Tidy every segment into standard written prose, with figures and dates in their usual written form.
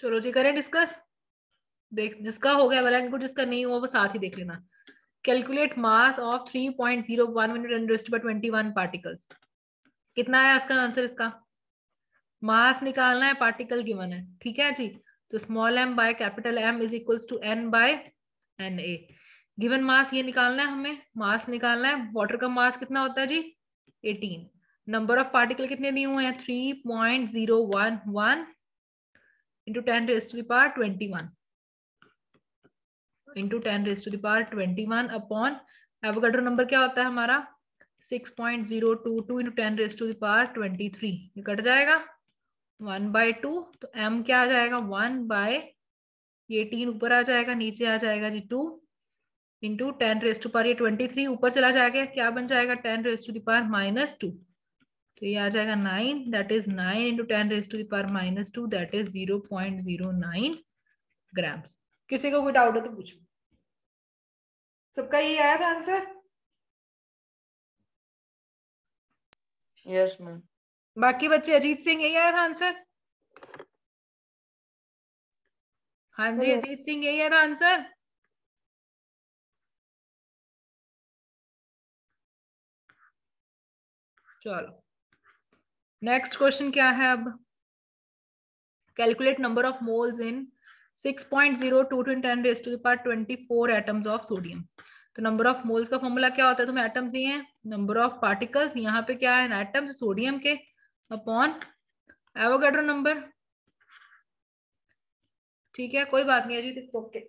चलो जी करें डिस्कस। देख जिसका हो गया वाला इनको, जिसका नहीं हुआ वो साथ ही देख लेना। कैलकुलेट मास ऑफ 3.01 × 10⁻21 कितना है इसका आंसर? इसका मास निकालना है, पार्टिकल गिवन है, ठीक है जी। तो small m by capital M is equals to n by Na। Given mass ये निकालना है हमें, मास निकालना है। वाटर का मास कितना होता है जी? 18। नंबर ऑफ पार्टिकल कितने दिए हुए हैं? 3.011 into 10⁻21 into 10⁻21 upon Avogadro number क्या होता है हमारा? 6.022 इंटू 10⁻23। ये कट जाएगा 1/2। तो m क्या आ जाएगा? 1/18 ऊपर आ जाएगा, नीचे आ जाएगा जी 2 इंटू 10⁻23 ऊपर चला जाएगा, क्या बन जाएगा? 10⁻⁻2। तो ये आ जाएगा 9, that is 9 into 10⁻⁻2 that is 0.09 grams. किसी को कोई डाउट हो तो पूछो। सबका ये आया था आंसर? Yes ma'am. बाकी बच्चे? अजीत सिंह यही आया था आंसर? हाँ जी Yes. अजीत सिंह यही आया था आंसर? चलो नेक्स्ट क्वेश्चन क्या है अब? Calculate number of moles in 6.022 × 10⁻24 atoms of sodium. तो नंबर ऑफ मोल्स का फॉर्मूला क्या होता है? तुम्हें एटम्स दिए हैं, नंबर ऑफ पार्टिकल्स यहाँ पे क्या है? एटम्स सोडियम के, अपॉन एवोगाड्रो नंबर। ठीक है कोई बात नहीं है जी, ओके।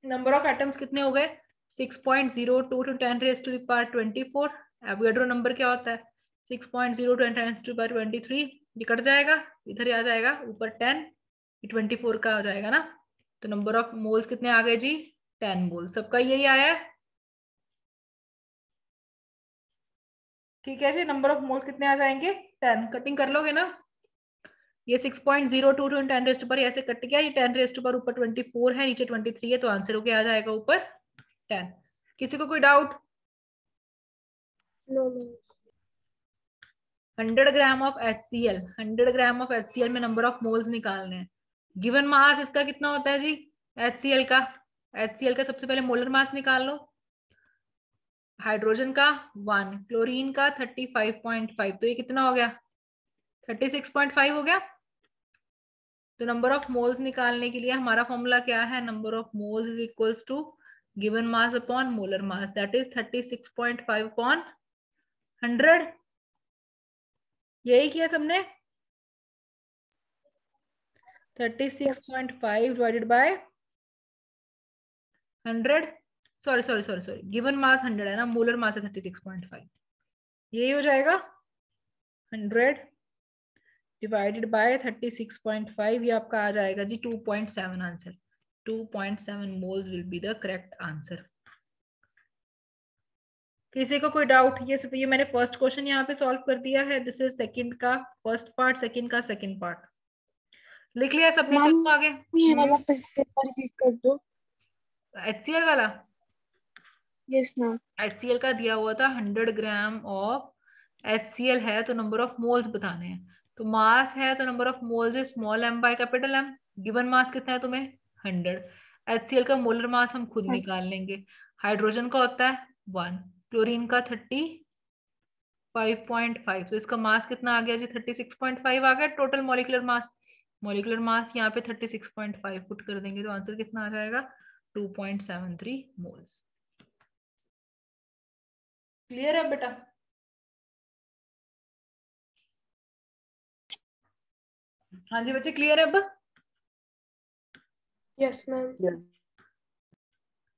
नंबर ऑफ एटम्स कितने हो गए? 6.022 × 10⁻24। एवोगाड्रो नंबर क्या होता है? 6.0 × 10⁻23। ये कट जाएगा, इधर आ जाएगा ऊपर 10, 24 का हो जाएगा ना। तो नंबर ऑफ मोल्स कितने आ गए जी? 10 मोल। सबका यही आया है, ठीक है जी। नंबर ऑफ मोल्स कितने आ जाएंगे? 10। कटिंग कर लोगे ना? ये 6.022 × 10⁻, ऐसे कट गया। ये 10⁻, ऊपर 24 है, नीचे 23 है, तो आंसर हो गया आ जाएगा ऊपर 10। किसी को कोई doubt? No, no. 100 gram of HCl, 100 gram of HCl में नंबर ऑफ मोल्स निकालने हैं। गिवन मास इसका कितना होता है जी? HCl का, HCl का सबसे पहले मोलर मास निकाल लो। हाइड्रोजन का 1, क्लोरीन का 35.5, तो ये कितना हो गया? 36.5 हो गया। तो नंबर ऑफ मोल्स निकालने के लिए हमारा फॉर्मूला क्या है? Number of moles is equals to given mass upon molar mass, that is 36.5 upon 100। यही किया सबने? 36.5 divided by 100। Sorry, given mass 100 है ना, मोलर मास है 36.5। यही हो जाएगा 100 डिवाइडेड बाय 36.5। ये आपका आ जाएगा जी 2.7 answer. 2.7 moles will be the correct answer. किसी को कोई डाउट? ये मैंने फर्स्ट क्वेश्चन यहाँ पे सॉल्व कर दिया है। दिस इज सेकंड का फर्स्ट पार्ट, सेकंड का सेकंड पार्ट। लिख लिया सबने? मैम चलो आगे। ये वाला फिर से रिपीट कर दो। HCl वाला, यस मैम। HCl का दिया हुआ था 100 ग्राम ऑफ HCl है, तो नंबर ऑफ मोल्स बताने हैं। तो मास है तो नंबर ऑफ मोल्स है small m by capital M। Given mass कितना है तुम्हें? 100। HCl का मोलर मास हम खुद निकाल लेंगे। हाइड्रोजन का होता है 1, क्लोरीन का 35.5, तो इसका मास कितना आ गया जी? 36.5 आ गया total molecular mass. Molecular mass यहाँ पे 36.5 पुट कर देंगे तो आंसर कितना आ जाएगा? 2.73 मोल्स। क्लियर है बेटा? हाँ जी बच्चे क्लियर है अब? Yes ma'am.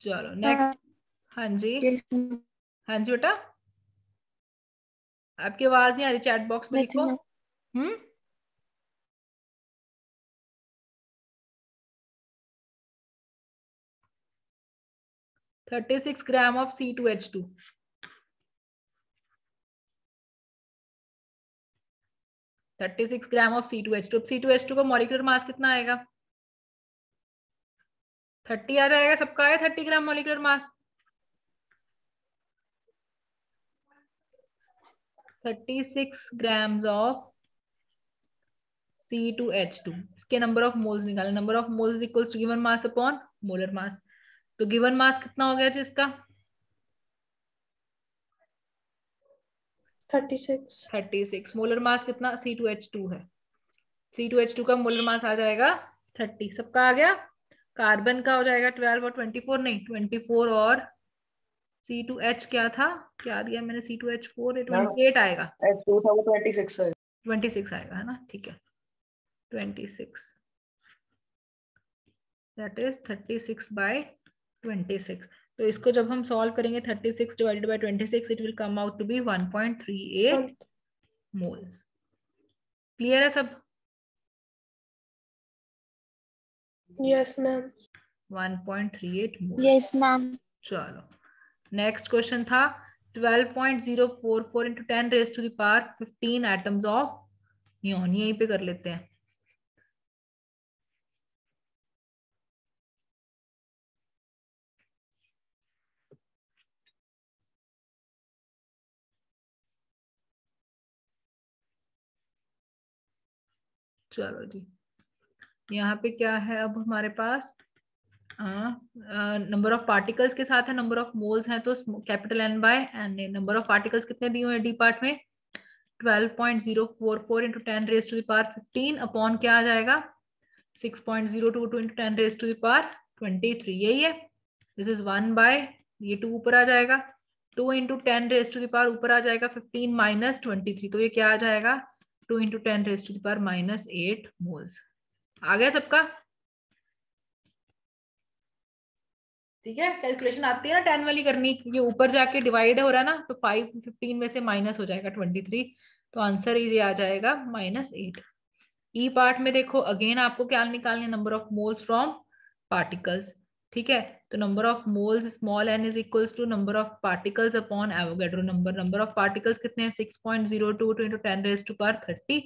चलो नेक्स्ट। हाँ जी, हाँ जी बेटा, आपकी आवाज नहीं आ रही, चैट बॉक्स में लिखो। 36 gram of C2H2। 36 gram of C2H2। अब C2H2 का मॉलिक्यूलर मास कितना आएगा? 30 आ जाएगा। सबका है 30 gram molecular mass. 36 grams of C2H2, इसके नंबर ऑफ मोल्स निकालें। Number of moles is equals to given mass upon molar mass. तो गिवन मास कितना हो गया जिसका 36, मोलर मास कितना C2H2 है, C2H2 का मोलर मास आ जाएगा 30। सबका आ गया। कार्बन का हो जाएगा 12 और 24, नहीं 24 और C2H क्या था, क्या दिया मैंने, C2H4 28 आएगा, H2 था वो 26 है। 26 आएगा है ना, ठीक है 26, दैट इज 36/26। तो इसको जब हम सॉल्व करेंगे 36 divided by 26, it will come out to be 1.38 moles. Clear है सब? Yes ma'am. 1.38 mole. Yes ma'am. चलो नेक्स्ट क्वेश्चन था 12.044 into 10 raise to the power 15 atoms of neon. यहीं पे कर लेते हैं। चलो जी, यहाँ पे क्या है अब हमारे पास, नंबर ऑफ पार्टिकल्स के साथ है नंबर ऑफ मोल्स हैं, तो capital N by N। Number of particles कितने दिए हुए हैं डी पार्ट में, 12.044 into 10 raise to the power 15 upon क्या आ जाएगा 6.022 into 10 raise to the power 23, यही है। दिस इज 1 बाय, ये 2 ऊपर आ जाएगा, 2 into 10 raise to the power ऊपर आ जाएगा 15 माइनस 23, तो ये क्या आ जाएगा 2 into 10 raise to the power -8 moles. आ गया सबका? ठीक है, कैलकुलेशन आती है ना 10 वाली करनी, ये ऊपर जाके डिवाइड हो रहा है ना, तो 5 15 में से माइनस हो जाएगा 23, तो आंसर ये आ जाएगा -8। ई पार्ट में देखो अगेन आपको क्या निकालने, number of moles from particles. ठीक है, तो number of moles small n is equals to number of particles upon Avogadro number. Number of particles कितने हैं 6.022 into 10 raise to power 30।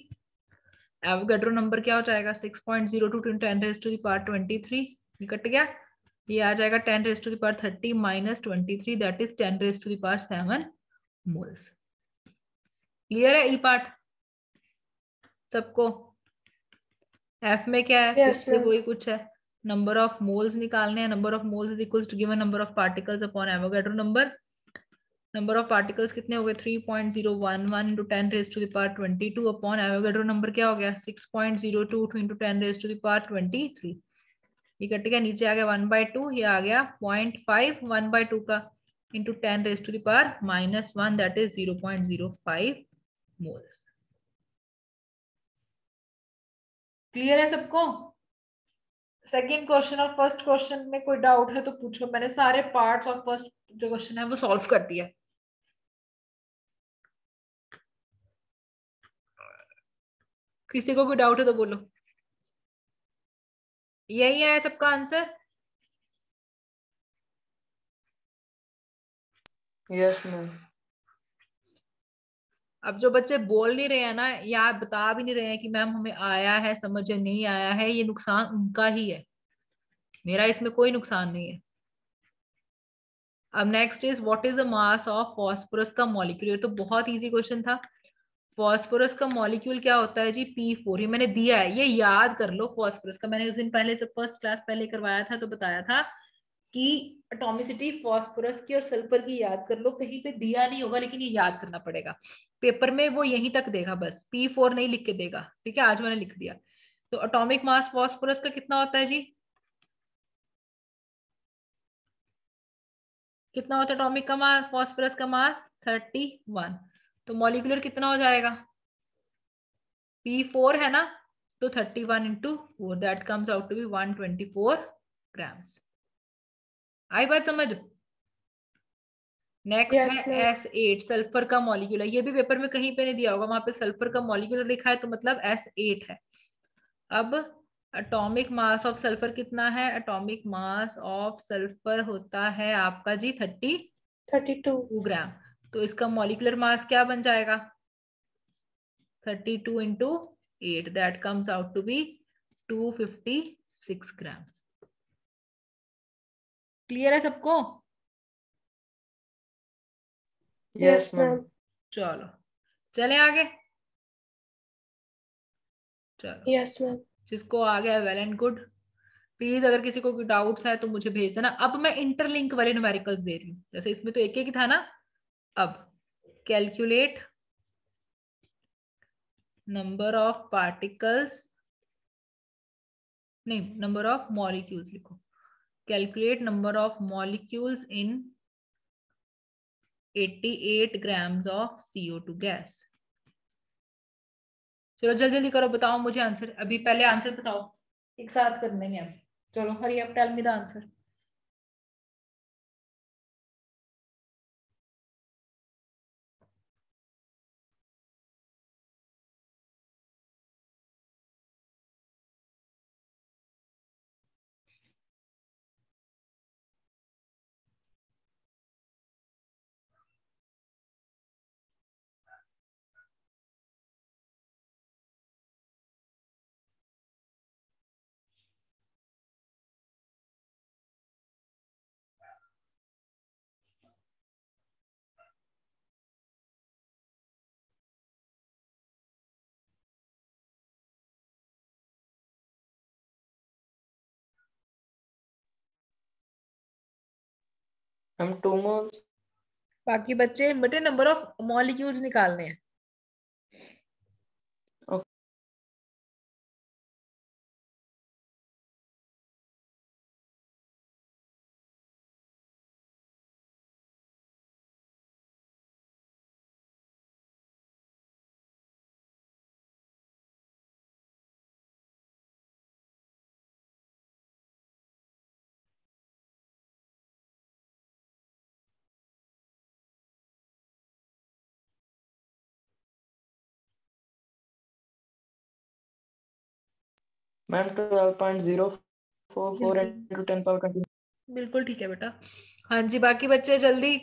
Avogadro number क्या हो जाएगा 6.022 into 10 raise to the power 23, ये cut गया, ये आ जाएगा 10 raise to the power 30 minus 23, that is 10 raise to the power 7 moles. Clear है ई पार्ट सबको? एफ में क्या है, फिर Yes, से ma'am. वही कुछ है, नंबर ऑफ मोल्स निकालने हैं। Number of moles is equals to given number of particles upon Avogadro number. Number of particles कितने हो गए 3.011 into 10 raise to the power 22 upon Avogadro number क्या हो गया 6.022 into 10 raise to the power 23, ये cut गया, नीचे आ गया 1/2, ये आ गया 0.5, 1/2 का into 10 raise to the power -1, that is 0.05 moles. Clear है सबको? सेकेंड क्वेश्चन और फर्स्ट क्वेश्चन में कोई डाउट है तो पूछो, मैंने सारे पार्ट्स ऑफ फर्स्ट जो क्वेश्चन है वो सॉल्व कर दिया। किसी को कोई डाउट है तो बोलो। यही है सबका आंसर? Yes ma'am. अब जो बच्चे बोल नहीं रहे हैं ना, या बता भी नहीं रहे हैं कि मैम हमें आया है समझ या नहीं आया है, ये नुकसान उनका ही है, मेरा इसमें कोई नुकसान नहीं है। अब next is what is the mass of phosphorus का मॉलिक्यूल। ये तो बहुत इजी क्वेश्चन था। फॉस्फोरस का मॉलिक्यूल क्या होता है जी P4, ये मैंने दिया है, ये याद कर लो। फॉस्फोरस का मैंने उस दिन पहले से फर्स्ट क्लास पहले करवाया था तो बताया था कि एटॉमिसिटी फॉस्फोरस की और सल्फर की याद कर लो, कहीं पे दिया नहीं होगा लेकिन ये याद करना पड़ेगा। पेपर में वो यहीं तक देगा, बस P4 नहीं लिख के देगा। ठीक है, आज मैंने लिख दिया। तो एटॉमिक मास फॉस्फोरस का कितना होता है जी, कितना होता है एटॉमिक का मास, फॉस्फोरस का मास 31। तो मॉलिक्यूलर कितना हो जाएगा, P4 है ना, तो 31 into 4, that comes out to be 124 grams. आई बात समझ? नेक्स्ट Yes, है ma'am. S8, सल्फर का मॉलिक्यूल है। ये भी पेपर में कहीं पे नहीं दिया होगा, वहां पे सल्फर का मॉलिक्यूल लिखा है तो मतलब S8 है। अब एटॉमिक मास ऑफ सल्फर कितना है, एटॉमिक मास ऑफ सल्फर होता है आपका जी 32. ग्राम। तो इसका मॉलिक्यूलर मास क्या बन जाएगा 32 into 8, that comes out to be 256 gram. Clear है सबको? Yes ma'am. चलो चले आगे। चलो यस मैम। जिसको आ गया वेल एंड गुड। प्लीज अगर किसी को कोई डाउट्स है तो मुझे भेज देना। अब मैं इंटरलिंक वाले न्यूमेरिकल्स दे रही हूँ, जैसे इसमें तो एक ही था ना। अब कैलकुलेट नंबर ऑफ पार्टिकल्स, नहीं नंबर ऑफ मॉलिक्यूल्स लिखो। Calculate number of molecules in 88 grams of CO2 gas. चलो जल्दी जल्दी करो, बताओ मुझे आंसर। अभी पहले आंसर बताओ, एक साथ कर देंगे अब। चलो hurry up, tell me the answer. Ma'am 2 moles. बाकी बच्चे बेटे नंबर ऑफ मॉलिक्यूल्स निकालने हैं। Okay. Ma'am 12.044 into 10 power 20. बिल्कुल ठीक है बेटा। हाँ जी बाकी बच्चे जल्दी,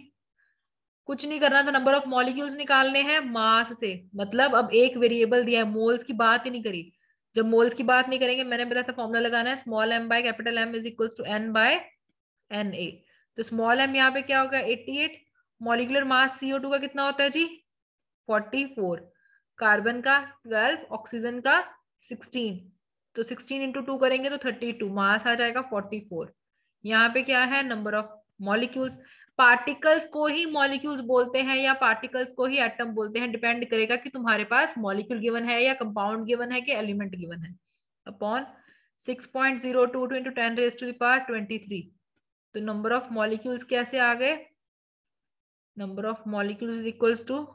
कुछ नहीं करना था, नंबर ऑफ मॉलिक्यूल्स निकालने हैं मास से। मतलब अब एक वेरिएबल दिया है, मोल्स की बात ही नहीं करी। जब मोल्स की बात नहीं करेंगे, मैंने बताया था फॉर्मूला लगाना है small m by capital M is equals to n by Na। तो स्मॉल m यहाँ पे क्या होगा 88। मॉलिक्यूलर मास CO2 का कितना होता है जी 44। कार्बन का 12, ऑक्सीजन का 16। तो 16 इंटू 2 करेंगे तो 32, मास आ जाएगा 44। यहाँ पे क्या है नंबर ऑफ मॉलिक्यूल्स। पार्टिकल्स को ही मॉलिक्यूल्स बोलते हैं या पार्टिकल्स को ही एटम बोलते हैं, डिपेंड करेगा कि तुम्हारे पास मॉलिक्यूल गिवन है या कंपाउंड गिवन है कि एलिमेंट गिवन है। Upon 6.022 into 10 raise to the power 23। तो नंबर ऑफ मॉलिक्यूल्स कैसे आ गए, number of molecules is equals to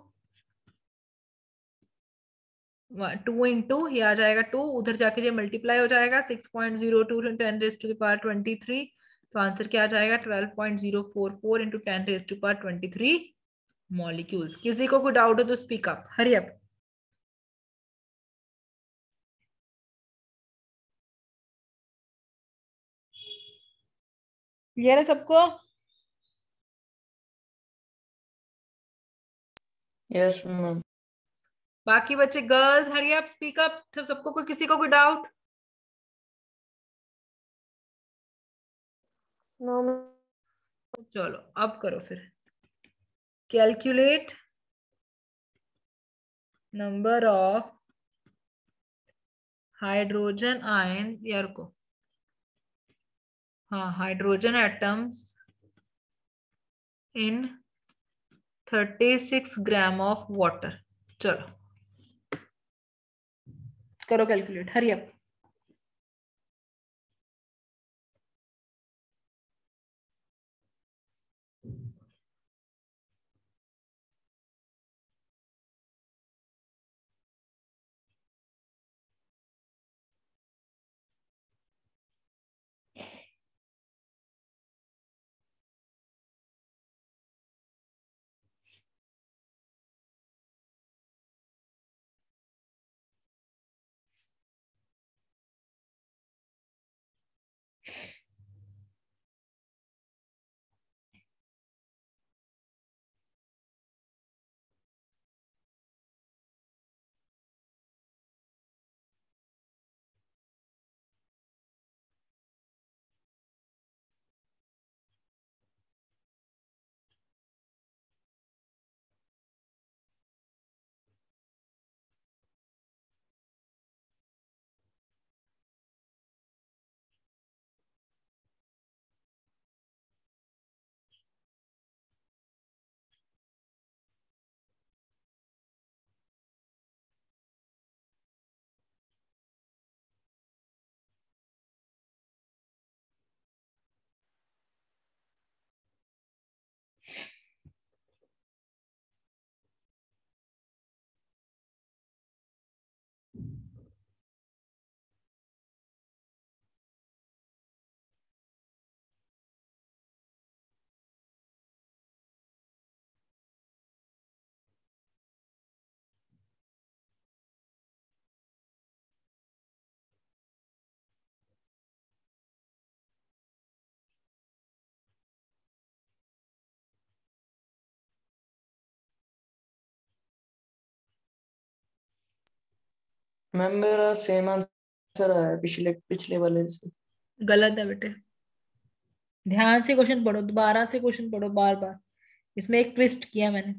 2 into ये आ जाएगा 2, उधर जाके ये मल्टीप्लाई हो जाएगा 6.02 into 10 raise to the power 23। तो आंसर क्या आ जाएगा 12.044 into 10 raise to power 23 molecules. किसी को कोई डाउट हो तो speak up, hurry up. Clear है सबको? Yes ma'am. बाकी बच्चे girls hurry up, speak up. सबको कोई, किसी को कोई डाउट? No ma'am. चलो अब करो फिर। Calculate number of hydrogen ion, यार को, हाँ hydrogen atoms in 36 gram of water. चलो करो कैलकुलेट, हरी अप। मैम मेरा सेम आंसर आया पिछले वाले से। गलत है बेटे, ध्यान से क्वेश्चन पढ़ो, दोबारा से क्वेश्चन पढ़ो बार बार, इसमें एक ट्विस्ट किया मैंने।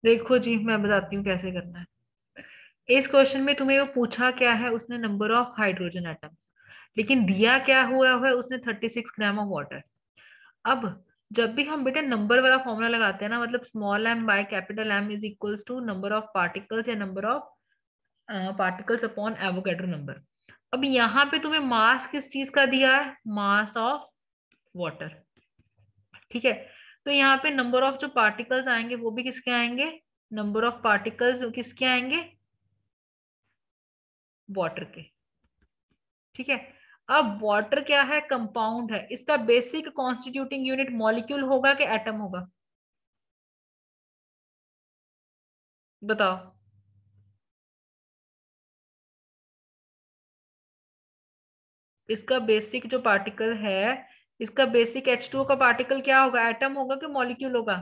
देखो जी, मैं बताती हूँ कैसे करना है। इस क्वेश्चन में तुम्हें वो पूछा क्या है, उसने नंबर ऑफ हाइड्रोजन एटम्स, लेकिन दिया क्या हुआ है, उसने 36 ग्राम ऑफ वाटर। अब जब भी हम बेटा नंबर वाला फॉर्मूला लगाते हैं ना, मतलब small M by capital M is equals to number of particles या number of particles upon Avogadro number. अब यहाँ पे तुम्हें मास किस चीज का दिया है, मास ऑफ वाटर। ठीक है, तो यहाँ पे नंबर ऑफ जो पार्टिकल्स आएंगे वो भी किसके आएंगे, नंबर ऑफ पार्टिकल्स किसके आएंगे, वाटर के। ठीक है, अब वाटर क्या है, कंपाउंड है, इसका बेसिक कॉन्स्टिट्यूटिंग यूनिट मॉलिक्यूल होगा कि एटम होगा, बताओ। इसका बेसिक जो पार्टिकल है, इसका बेसिक H2O का पार्टिकल क्या होगा, एटम होगा कि मॉलिक्यूल होगा।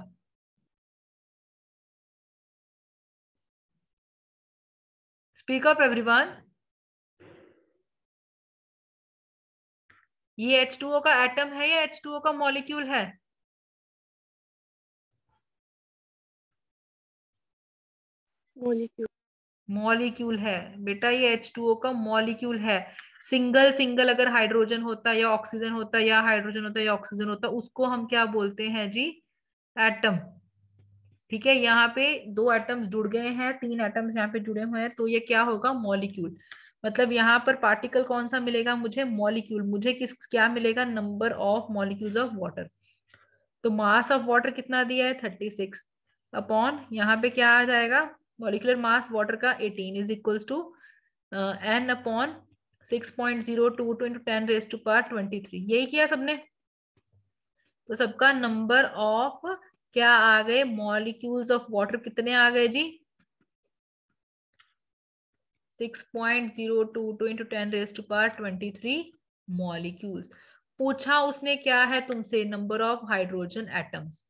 Speak up everyone. ये H2O का एटम है या H2O का मॉलिक्यूल है, मॉलिक्यूल। मॉलिक्यूल है बेटा, ये H2O का मॉलिक्यूल है। सिंगल सिंगल अगर हाइड्रोजन होता या ऑक्सीजन होता या हाइड्रोजन होता या ऑक्सीजन होता, उसको हम क्या बोलते हैं जी, एटम। ठीक है, यहाँ पे दो एटम्स जुड़ गए हैं, तीन एटम्स यहाँ पे जुड़े हुए हैं, तो ये क्या होगा, मॉलिक्यूल। मतलब यहाँ पर पार्टिकल कौन सा मिलेगा मुझे, मॉलिक्यूल। मुझे किस क्या मिलेगा, number of molecules of water. तो मास ऑफ वाटर कितना दिया है, 36 अपॉन यहाँ पे क्या आ जाएगा, मॉलिक्यूलर मास वाटर का 18 is equals to n upon 6.022 into 10⁻²3। यही किया सबने। तो सबका नंबर ऑफ क्या आ गए, मॉलिक्यूल्स ऑफ वाटर कितने आ गए जी, 6.022 इंटू 10⁻23 मॉलिक्यूल्स। पूछा उसने क्या है तुमसे, नंबर ऑफ हाइड्रोजन एटम्स।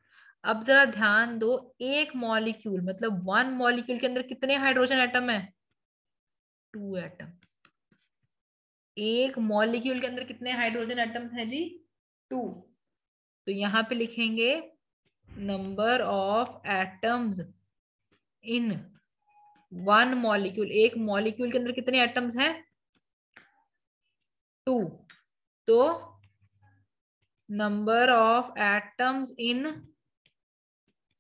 अब जरा ध्यान दो, एक मॉलिक्यूल मतलब वन मॉलिक्यूल के अंदर कितने हाइड्रोजन एटम है, 2 एटम। एक मॉलिक्यूल के अंदर कितने हाइड्रोजन एटम्स हैं जी, 2। तो यहाँ पे लिखेंगे number of atoms in one molecule. एक मॉलिक्यूल के अंदर कितने एटम्स हैं, 2। तो number of atoms in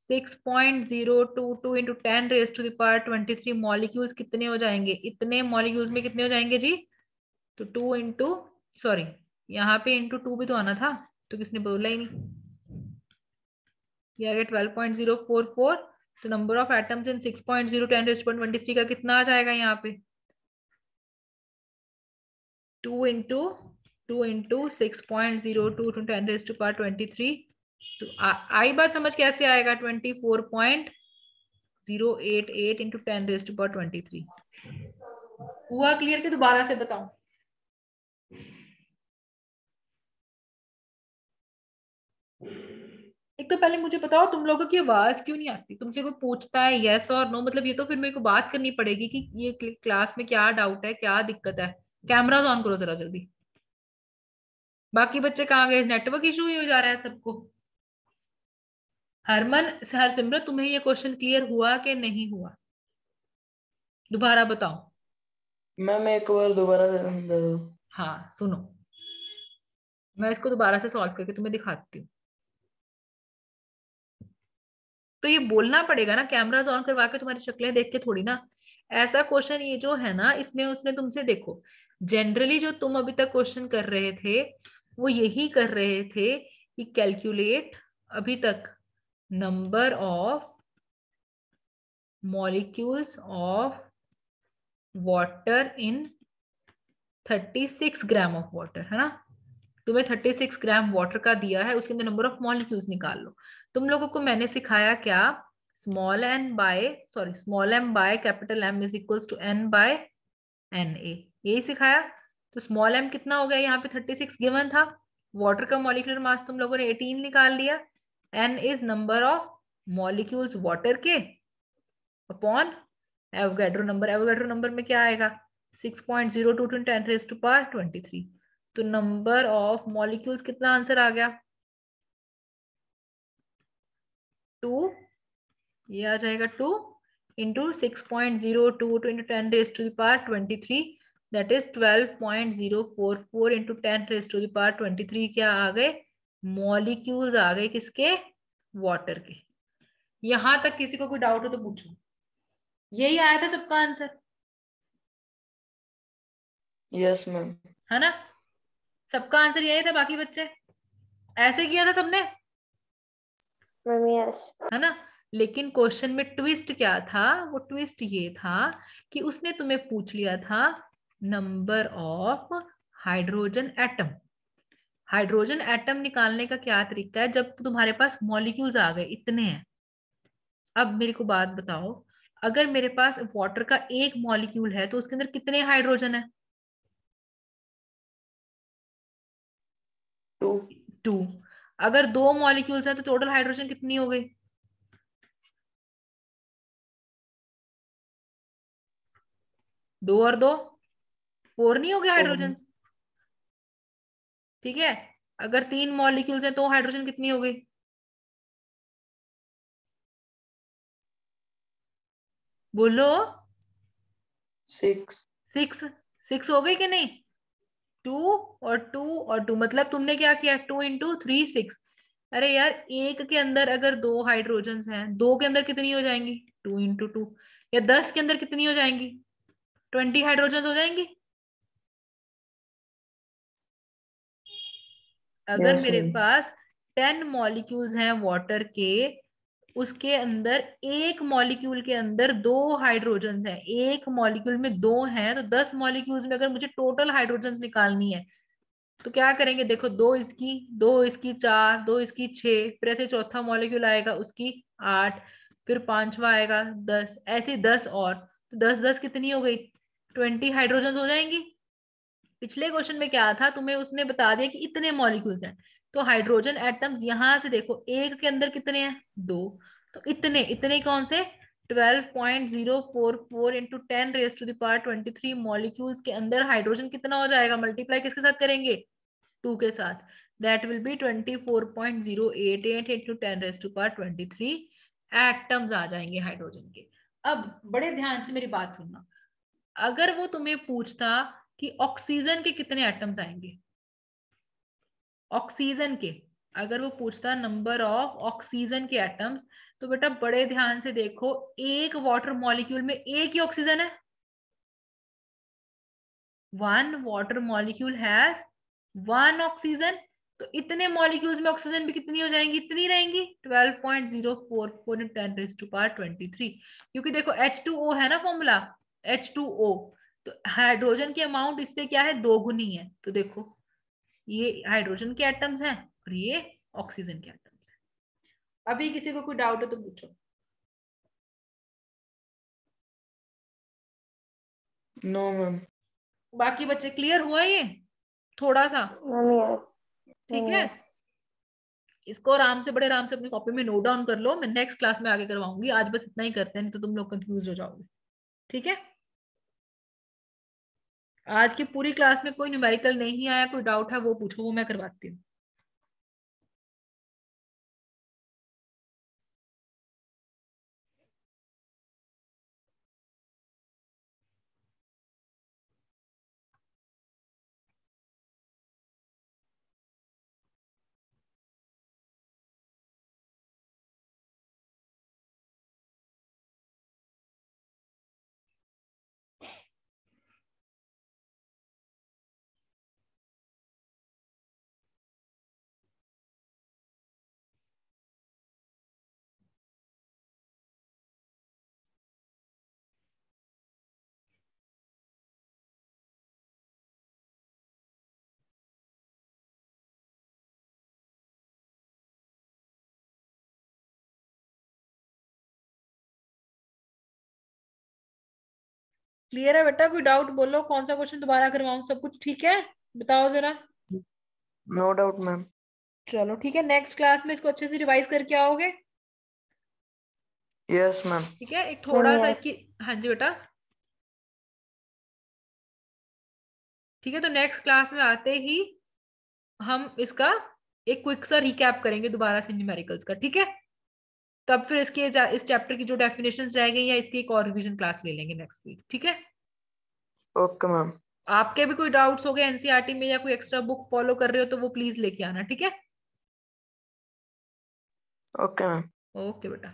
6.022 into 10⁻23 molecules कितने हो जाएंगे, इतने मॉलिक्यूल्स में कितने हो जाएंगे जी, तो 2 इंटू, सॉरी यहाँ पे इंटू 2 भी तो आना था, तो किसने बोला ही नहीं, ये आ गया 12.044। तो नंबर ऑफ एटम्स इन 6.0 10⁻23 का कितना आ जाएगा यहाँ पे, 2 इंटू 6.02 10⁻23 तो आई बात समझ कैसे आएगा 24.088 इंटू 10⁻23 हुआ क्लियर कि दोबारा से बताऊं? एक तो पहले मुझे बताओ तुम लोगों की आवाज क्यों नहीं आती? तुमसे कोई पूछता है यस और नो, मतलब ये तो फिर मेरे को बात करनी पड़ेगी कि ये क्लास में क्या डाउट है, क्या दिक्कत है। कैमरास ऑन करो जरा जल्दी। बाकी बच्चे कहाँ गए? नेटवर्क इशू ही हो जा रहा है सबको। हरमन, हरसिमरत, तुम्हें ये क्वेश्चन क्लियर हुआ कि नहीं हुआ? दोबारा बताओ। मैम एक बार दोबारा दे दो। हाँ सुनो, मैं इसको दोबारा से सॉल्व करके तुम्हें दिखाती हूँ। तो ये बोलना पड़ेगा ना, कैमरास ऑन करवा के तुम्हारी शक्लें देख के थोड़ी ना। ऐसा क्वेश्चन ये जो है ना, इसमें उसने तुमसे देखो जनरली जो तुम अभी तक क्वेश्चन कर रहे थे वो यही कर रहे थे कि कैलकुलेट अभी तक number of molecules of water in 36 gram of water, है ना। तुम्हें 36 ग्राम वाटर का दिया है, उसके अंदर नंबर ऑफ मॉलिक्यूल्स निकाल लो। तुम लोगों को मैंने सिखाया क्या? Small M by capital M is equals to n by N A, यही सिखाया। तो स्मॉल एम कितना हो गया? यहाँ पे 36 गिवन था। वाटर का मॉलिक्यूलर मास तुम लोगों ने 18 निकाल लिया। N is number of molecules water के upon Avogadro number. Avogadro number में क्या आएगा? 6.02 × 10⁻23। तो नंबर ऑफ मॉलिक्यूल्स कितना आंसर आ गया? 2। ये आ जाएगा 2 into 6.02 into 10⁻23, that is 12.044 into 10⁻23। क्या आ गए? मॉलिक्यूल्स आ गए किसके? वाटर के। यहां तक किसी को कोई डाउट हो तो पूछो। यही आया था सबका आंसर, यस मैम। है ना? सबका आंसर यही था। बाकी बच्चे ऐसे किया था सबने, मैम यस। है ना। लेकिन क्वेश्चन में ट्विस्ट क्या था? वो ट्विस्ट ये था कि उसने तुम्हें पूछ लिया था number of hydrogen atom. Hydrogen atom निकालने का क्या तरीका है? जब तुम्हारे पास मॉलिक्यूल्स आ गए इतने हैं। अब मेरे को बात बताओ, अगर मेरे पास वाटर का एक मॉलिक्यूल है तो उसके अंदर कितने हाइड्रोजन है? 2। 2। अगर दो मॉलिक्यूल्स हैं तो टोटल हाइड्रोजन कितनी हो गई? 2 और 2 4 नहीं हो गए हाइड्रोजन? ठीक है। अगर 3 मॉलिक्यूल्स हैं तो हाइड्रोजन कितनी हो गई? बोलो। 6। 6। 6 हो गई कि नहीं? 2 और 2 और 2, मतलब तुमने क्या किया? 2 इंटू 3 6। अरे यार, एक के अंदर अगर 2 हाइड्रोजन हैं, 2 के अंदर कितनी हो जाएंगी? 2 इंटू 2। या 10 के अंदर कितनी हो जाएंगी? 20 हाइड्रोजन हो जाएंगी। अगर यस मेरे मैम। पास 10 मॉलिक्यूल्स हैं वाटर के, उसके अंदर एक मॉलिक्यूल के अंदर 2 हाइड्रोजन हैं, एक मॉलिक्यूल में 2 हैं, तो 10 मॉलिक्यूल्स में अगर मुझे टोटल हाइड्रोजन निकालनी है तो क्या करेंगे? देखो, 2 इसकी 4, 2 इसकी 6, फिर ऐसे चौथा मॉलिक्यूल आएगा उसकी 8, फिर पांचवा आएगा 10, ऐसे 10 और, तो 10 कितनी हो गई? 20 हाइड्रोजन हो जाएंगी। पिछले क्वेश्चन में क्या था? तुम्हें उसने बता दिया कि इतने मॉलिक्यूल्स हैं, तो हाइड्रोजन एटम्स यहां से देखो, एक के अंदर कितने हैं? 2। तो इतने इतने कौन से? 12.044 इंटू 10⁻23 मॉलिक्यूल्स के अंदर हाइड्रोजन कितना हो जाएगा? मल्टीप्लाई किसके साथ करेंगे? 2 के साथ। That will be 24.088 into 10⁻23 atoms आ जाएंगे हाइड्रोजन के। अब बड़े ध्यान से मेरी बात सुनना। अगर वो तुम्हें पूछता कि ऑक्सीजन के कितने एटम्स आएंगे, ऑक्सीजन के, अगर वो पूछता नंबर ऑफ ऑक्सीजन के एटम्स, तो बेटा बड़े ध्यान से देखो, एक वाटर मॉलिक्यूल में एक ही ऑक्सीजन है। 1 वाटर मॉलिक्यूल हैज 1 ऑक्सीजन। तो इतने मॉलिक्यूल्स में ऑक्सीजन भी कितनी हो जाएंगी? इतनी रहेंगी, 12.044 × 10⁻23। क्योंकि देखो H2O है ना फॉर्मूला, H2O, तो हाइड्रोजन की अमाउंट इससे क्या है? 2 गुनी है। तो देखो, ये हाइड्रोजन के एटम्स हैं और ये ऑक्सीजन के एटम्स हैं। अभी किसी को कोई डाउट है तो पूछो। No ma'am. बाकी बच्चे क्लियर हुआ ये थोड़ा सा? Ma'am yes. ठीक मम्मी है, यस। इसको आराम से, बड़े आराम से अपनी कॉपी में नोट डाउन कर लो, मैं नेक्स्ट क्लास में आगे करवाऊंगी, आज बस इतना ही करते हैं, नहीं तो तुम लोग कंफ्यूज हो जाओगे। ठीक है, आज की पूरी क्लास में कोई न्यूमेरिकल नहीं आया, कोई डाउट है वो पूछो, वो मैं करवाती हूँ। क्लियर है बेटा? कोई डाउट बोलो, कौन सा क्वेश्चन दोबारा करवाऊं? सब कुछ ठीक है? बताओ जरा। No doubt ma'am. चलो ठीक है, नेक्स्ट क्लास में इसको अच्छे से रिवाइज करके आओगे। Yes ma'am. ठीक है, एक थोड़ा मम्मी सा यस। इसकी, हाँ जी बेटा। ठीक है, तो नेक्स्ट क्लास में आते ही हम इसका एक क्विक सा रिकैप करेंगे दोबारा से न्यूमेरिकल्स का। ठीक है, तब फिर इसके इस चैप्टर की जो डेफिनेशंस रह गई है इसकी एक और रिवीजन क्लास ले लेंगे नेक्स्ट वीक। ठीक है, ओके मैम। आपके भी कोई डाउट्स हो गए एनसीईआरटी में या कोई एक्स्ट्रा बुक फॉलो कर रहे हो तो वो प्लीज लेके आना। ठीक है, ओके मैम। ओके बेटा।